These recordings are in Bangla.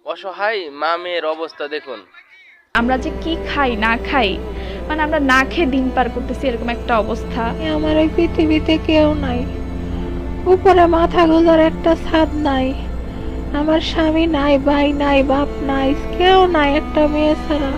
অসহায় মা মেয়ের অবস্থা দেখুন। আমরা যে কি খাই না খাই, মানে আমরা না খেয়ে দিন পার করতেছি, এরকম একটা অবস্থা। আমার এই পৃথিবীতে কেউ নাই, উপরে মাথা গোজার একটা ছাদ নাই, আমার স্বামী নাই, ভাই নাই, বাপ নাই, কেউ নাই একটা মেয়ে ছাড়া।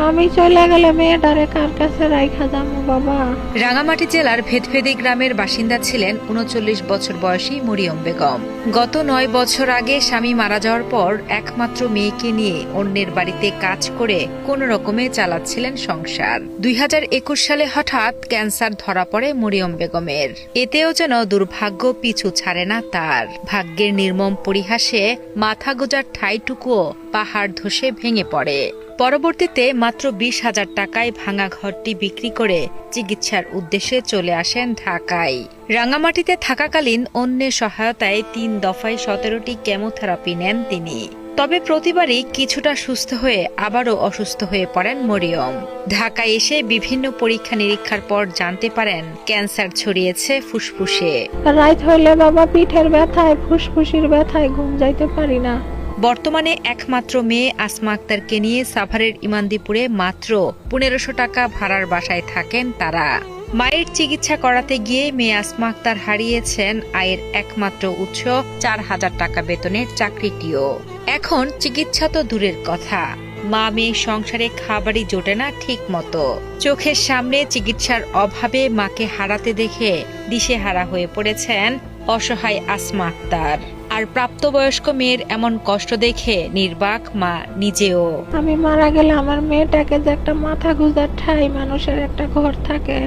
আমি চলে গেলে মেয়েটারে কার কাছে রাইখা যাবো বাবা? রাঙামাটি জেলার ভেদভেদি গ্রামের বাসিন্দা ছিলেন ৩৯ বছর বয়সী মরিয়ম বেগম। গত ৯ বছর আগে স্বামী মারা যাওয়ার পর একমাত্র মেয়েকে নিয়ে অন্যের বাড়িতে কাজ করে কোন রকমে চালাচ্ছিলেন সংসার। ২০২১ সালে হঠাৎ ক্যান্সার ধরা পড়ে মরিয়ম বেগমের। এতেও যেন দুর্ভাগ্য পিছু ছাড়ে না তার। ভাগ্যের নির্মম পরিহাসে মাথা গোজার ঠাইটুকুও পাহাড় ধসে ভেঙে পড়ে। পরবর্তীতে মাত্র ২০,০০০ টাকায় ভাঙা ঘরটি বিক্রি করে চিকিৎসার উদ্দেশ্যে চলে আসেন ঢাকায়। রাঙামাটিতে থাকাকালীন অন্যের সহায়তায় ৩ দফায় ১৭টি কেমোথেরাপি নেন তিনি। তবে প্রতিবারই কিছুটা সুস্থ হয়ে আবারও অসুস্থ হয়ে পড়েন মরিয়ম। ঢাকায় এসে বিভিন্ন পরীক্ষা নিরীক্ষার পর জানতে পারেন ক্যান্সার ছড়িয়েছে ফুসফুসে। রাত হইলে বাবা পিঠের ব্যথায়, ফুসফুসির ব্যথায় ঘুম যাইতে পারি না। বর্তমানে একমাত্র মেয়ে আসমা আক্তারকে নিয়ে সাভারের ইমানদীপুরে মাত্র ১৫০০ টাকা ভাড়ার বাসায় থাকেন তারা। মায়ের চিকিৎসা করাতে গিয়ে মেয়ে আসমা আক্তার হারিয়েছেন আয়ের একমাত্র উৎস ৪,০০০ টাকা বেতনের চাকরিটিও। এখন চিকিৎসা তো দূরের কথা, মা মেয়ে সংসারে খাবারই জোটে না ঠিক মতো। চোখের সামনে চিকিৎসার অভাবে মাকে হারাতে দেখে দিশেহারা হয়ে পড়েছেন অসহায় আসমা আক্তার। আর প্রাপ্তবয়স্ক মেয়ের এমন কষ্ট দেখে নির্বাক মা নিজেও। আমি মারা গেলে আমার মেয়েটাকে যে একটা মাথা গুজার ঠাই, মানুষের একটা ঘর থাকে,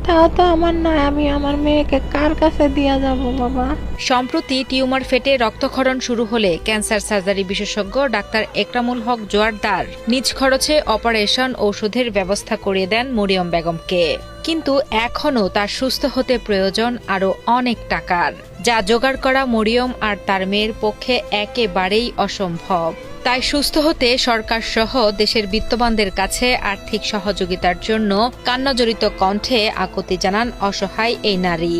তাও তো আমার নাই। আমি আমার মেয়েকে কার কাছে দিয়া যাব বাবা? সম্প্রতি টিউমার ফেটে রক্তক্ষরণ শুরু হলে ক্যান্সার সার্জারি বিশেষজ্ঞ ডাক্তার একরামুল হক জোয়ারদার নিজ খরচে অপারেশন ঔষধের ব্যবস্থা করিয়ে দেন মরিয়ম বেগমকে। কিন্তু এখনও তার সুস্থ হতে প্রয়োজন আরো অনেক টাকার, যা জোগাড় করা মরিয়ম আর তার মেয়ের পক্ষে একেবারেই অসম্ভব। তাই সুস্থ হতে সরকার সহ দেশের বিত্তবানদের কাছে আর্থিক সহযোগিতার জন্য কান্নাজড়িত কণ্ঠে আকুতি জানান অসহায় এই নারী।